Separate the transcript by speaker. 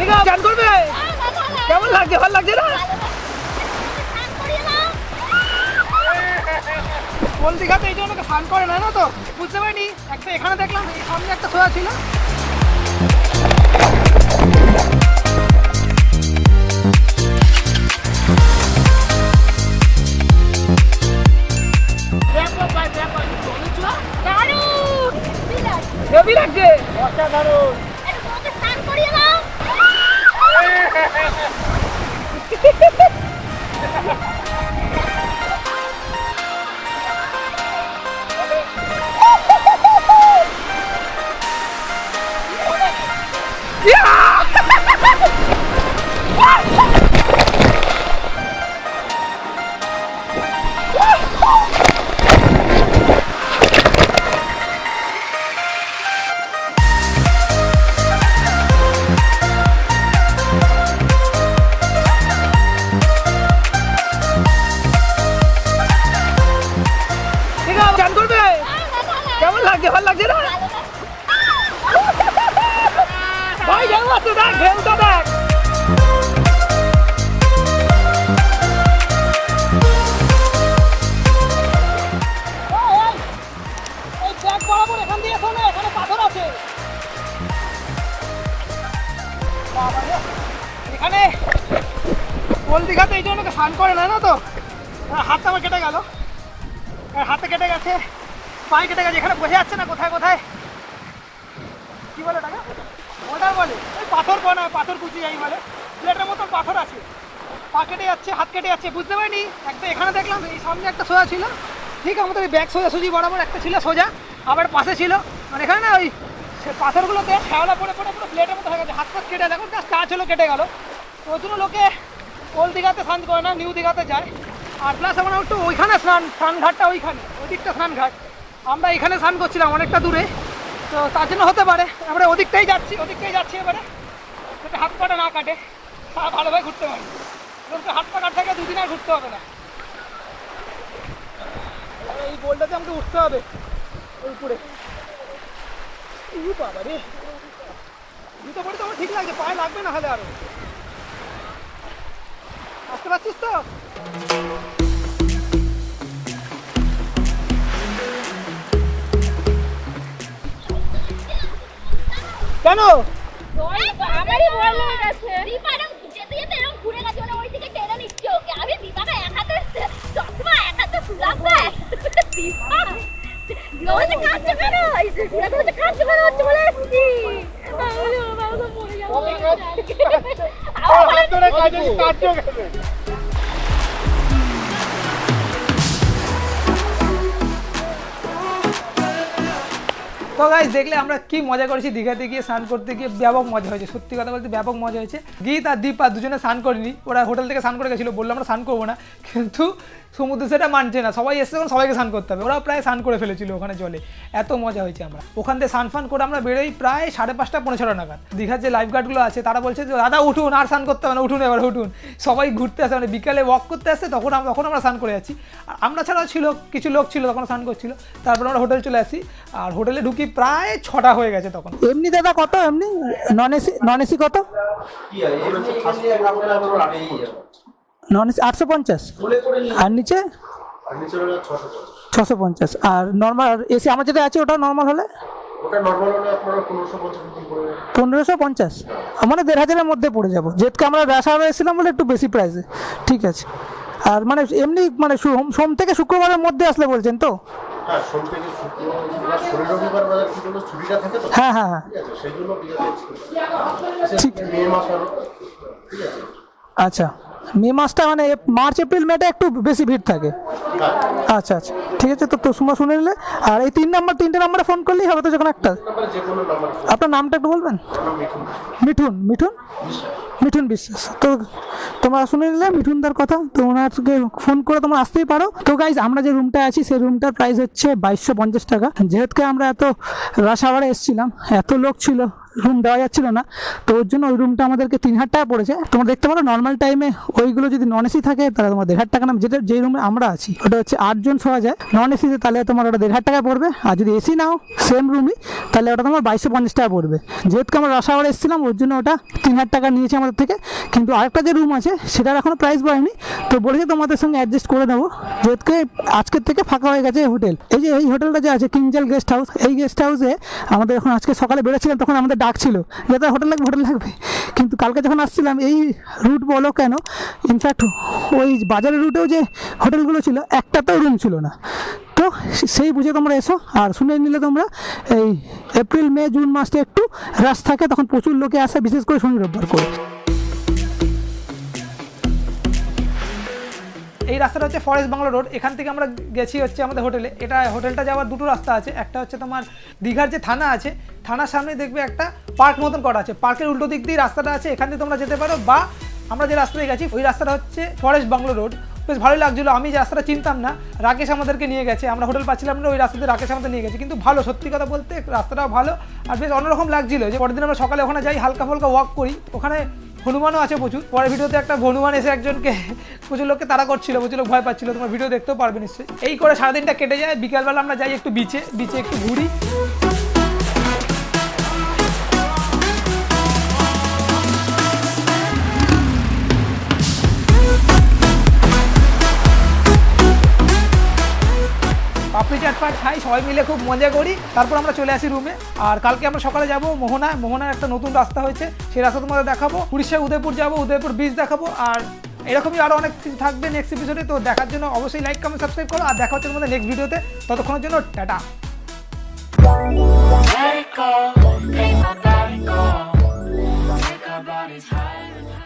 Speaker 1: ঠিক আছে চান করবে? কেমন লাগছে? ভালো লাগছে না? কোন দিঘাতে এই জন্য স্নান করে না তো বুঝতে পারিনি। একটা এখানে দেখলাম, এই সামনে একটা সোয়া ছিল। হেভি লাগছে, অসাধারণ। কেমন লাগছে? ভালো লাগছে না? ভাই ঢেউ আছে, দেখ ঢেউটা দেখ। এই ব্যাগ বরাবর এখান দিয়ে এসো না, এখানে পাথর আছে। এখানে কোল দিঘাতে এই জন্য স্নান করে না তো। হাতটা আমার কেটে গেল, হাতে কেটে গেছে, পায়ে কেটে গেছে। এখানে বোঝা যাচ্ছে না কোথায় কোথায় কি বলে টাকা ওটা বলে, ওই পাথর কনা, পাথর কুচি যাই বলে, প্লেটের মতন পাথর আছে। পা কেটে যাচ্ছে, হাত কেটে যাচ্ছে, বুঝতে পারিনি। একটা এখানে দেখলাম, এই সামনে একটা সোজা ছিল, ঠিক আমাদের ওই ব্যাগ সোজাসুজি বরাবর একটা ছিল সোজা, আবার পাশে ছিল। মানে এখানে না ওই পাথরগুলোতে শ্যাওলা পড়ে পড়ে পুরো প্লেটের মতো হয়ে গেছে, হাত পাত কেটে দেখো টাচ হলো কেটে গেল। তো ওই জন্য লোকে ওল্ড দীঘাতে স্নান করে না, নিউ দীঘাতে যায়। আর প্লাস আমরা একটু ওইখানে স্নান ঘাটটা ওইখানে, ওই দিকটা স্নান ঘাট, আমরা এখানে স্নান করছিলাম অনেকটা দূরে, তো তার জন্য হতে পারে আমরা ওদিকটাই যাচ্ছি এবারে, যাতে হাত পাটা না কাটে, তারা ভালোভাবে ঘুরতে পারে। কিন্তু হাত পা কাট থেকে দুদিন আর ঘুরতে হবে না। এই বোল্ডাতে আমাকে উঠতে হবে ওই উপরে। বাবা রে, জুতো পরে তো আমার ঠিক লাগছে, পায়ে লাগবে না হলে আরো। আসতে পারছিস তো? কেন?
Speaker 2: আমারই ভয় লেগে গেছে। দীপারম যেতে যেতে এরকম ঘুরে গেছে, মানে ওই দিকে টেনে নিচ্ছে ওকে। আমি দীপাকে এক হাতে চশমা, এক হাতে সুলাভ দেয়। দীপা বলছে কাঁদছে কেন? এই যে ঘুরে বলছে কাঁদছে কেন হচ্ছে বলে এসছি। আমি তো মরে যাবো। হাত ধরে কাঁদছো কেন?
Speaker 1: তো গাইস দেখলে আমরা কি মজা করেছি দীঘাতে গিয়ে স্নান করতে গিয়ে, ব্যাপক মজা হয়েছে। সত্যি কথা বলতে ব্যাপক মজা হয়েছে। গীত আর দীপা দুজনে স্নান করিনি, ওরা হোটেল থেকে স্নান করে গেছিলো, বললো আমরা স্নান করবো না, কিন্তু সমুদ্র সেটা মানছে না, সবাই এসে তখন সবাইকে স্নান করতে হবে। ওরা প্রায় স্নান করে ফেলেছিল ওখানে জলে, এত মজা হয়েছে। আমরা ওখান থেকে স্নান ফান করে আমরা বেরোই প্রায় 5:30 পৌনে 6 নাগাদ। দীঘার যে লাইফ গার্ডগুলো আছে তারা বলছে যে দাদা উঠুন, আর স্নান করতে হবে না, উঠুন এবার উঠুন। সবাই ঘুরতে আসে, মানে বিকালে ওয়াক করতে আসছে, তখন আমরা স্নান করে যাচ্ছি। আর আমরা ছাড়াও ছিল কিছু লোক ছিল তখন স্নান করছিল। তারপর আমরা হোটেল চলে আসি, আর হোটেলে ঢুকি প্রায় 6টা হয়ে গেছে তখন। এমনি দাদা কত? এমনি নন এসি কত? নন এসি 850 আর নিচে 650। আর নর্মাল এসি আমার যেটা আছে ওটা নর্মাল হলে 1550, মানে 1500-এর মধ্যে পড়ে যাবো। যেহেতু আমরা ব্যাসারে এসেছিলাম বলে একটু বেশি প্রাইসে, ঠিক আছে। আর মানে এমনি মানে সোম থেকে শুক্রবারের মধ্যে আসলে বলছেন তো? হ্যাঁ হ্যাঁ হ্যাঁ, আচ্ছা। মে মাসটা মানে মার্চ এপ্রিল মেটা একটু বেশি ভিড় থাকে। আচ্ছা আচ্ছা, ঠিক আছে। তো তোমরা শুনে নিলে। আর এই 3 নাম্বারে ফোন করলেই হবে তো, যখন একটা। আপনার নামটা একটু বলবেন? মিঠুন। মিঠুন বিশ্বাস। তো তোমরা শুনে নিলে মিঠুনদার কথা, তো ওনাকে ফোন করে তোমরা আসতেই পারো। তো গাইজ আমরা যে রুমটা আছি সেই রুমটার প্রাইস হচ্ছে 2250 টাকা। যেহেতু আমরা এত রাশ আওয়ারে এসেছিলাম, এত লোক ছিল, রুম দেওয়া যাচ্ছিল না, তো ওর জন্য ওই রুমটা আমাদেরকে 3000 টাকা পড়েছে। তোমরা দেখতে পারো নর্মাল টাইমে ওইগুলো যদি নন এসি থাকে তাহলে তোমার 1500 টাকা নাম, যেটা যে রুমে আমরা আছি ওটা হচ্ছে 8 জন শোয়া যায়, নন এসিতে তাহলে তোমার ওটা 1500 টাকা পড়বে। আর যদি এসি নাও সেম রুমই তাহলে ওটা তোমার 2250 টাকা পড়বে। যেহেতু আমরা রাশ আওয়ারে এসেছিলাম ওর জন্য ওটা 3000 টাকা নিয়েছে আমাদের থেকে। কিন্তু আরেকটা যে রুম আছে সেটার এখনও প্রাইস বাড়েনি, তো বলেছে তোমাদের সঙ্গে অ্যাডজাস্ট করে দেবো। যেহেতু আজকের থেকে ফাঁকা হয়ে গেছে হোটেল, এই যে এই হোটেলটা যে আছে কিংজেল গেস্ট হাউস, এই গেস্ট হাউসে আমাদের এখন আজকে সকালে বেরোচ্ছিলাম তখন আমাদের ডাক ছিল যাতে হোটেল লাগবে, কিন্তু কালকে যখন আসছিলাম এই রুট বলো কেন, ইনফ্যাক্ট ওই বাজারের রুটেও যে হোটেলগুলো ছিল একটাতেও রুম ছিল না। তো সেই বুঝে তোমরা এসো। আর শুনে নিলে তোমরা এই এপ্রিল মে জুন মাসে একটু রাশ থাকে, তখন প্রচুর লোকে আসে, বিশেষ করে শনি রোববার করে। এই রাস্তাটা হচ্ছে ফরেস্ট বাংলা রোড, এখান থেকে আমরা গেছি হচ্ছে আমাদের হোটেলে। এটা হোটেলটা যাওয়ার দুটো রাস্তা আছে, একটা হচ্ছে তোমার দীঘার যে থানা আছে, থানার সামনে দেখবে একটা পার্ক মতন করা আছে, পার্কের উল্টো দিক দিয়ে রাস্তাটা আছে, এখান থেকে তোমরা যেতে পারো। বা আমরা যে রাস্তায় গেছি ওই রাস্তাটা হচ্ছে ফরেস্ট বাংলা রোড, বেশ ভালোই লাগছিলো। আমি যে রাস্তাটা চিনতাম না, রাকেশ আমাদেরকে নিয়ে গেছে, আমরা হোটেল পাচ্ছিলাম না, ওই রাস্তাতে রাকেশ আমাদের নিয়ে গেছে, কিন্তু ভালো, সত্যি কথা বলতে রাস্তাটাও ভালো আর বেশ অন্যরকম লাগছিলো। যে পরের দিন আমরা সকালে ওখানে যাই, হালকা ফালকা ওয়াক করি, ওখানে হনুমানও আছে প্রচুর। পরের ভিডিওতে একটা হনুমান এসে একজনকে প্রচুর লোককে তাড়া করছিল, প্রচুর লোক ভয় পাচ্ছিল, তোমার ভিডিও দেখতেও পারবে নিশ্চয়ই। এই করে সারাদিনটা কেটে যায়, বিকালবেলা আমরা যাই একটু বিচে একটু ঘুরি। পাপড়ি চাট খাই, সবাই মিলে খুব মজা করি, তারপর আমরা চলে আসি রুমে। আর কালকে আমরা সকালে যাব মোহনার একটা নতুন রাস্তা হয়েছে, সেই রাস্তা তোমাদের দেখাবো। উড়িষ্যায় উদয়পুর যাবো, উদয়পুর বিচ দেখাবো, আর এরকমই আরও অনেক কিছু থাকবে নেক্সট এপিসোডে। তো দেখার জন্য অবশ্যই লাইক কমেন্ট সাবস্ক্রাইব করো, আর দেখা হচ্ছে তোমাদের নেক্সট ভিডিওতে। ততক্ষণের জন্য tata. Let it go, let my body go, take our bodies higher and higher.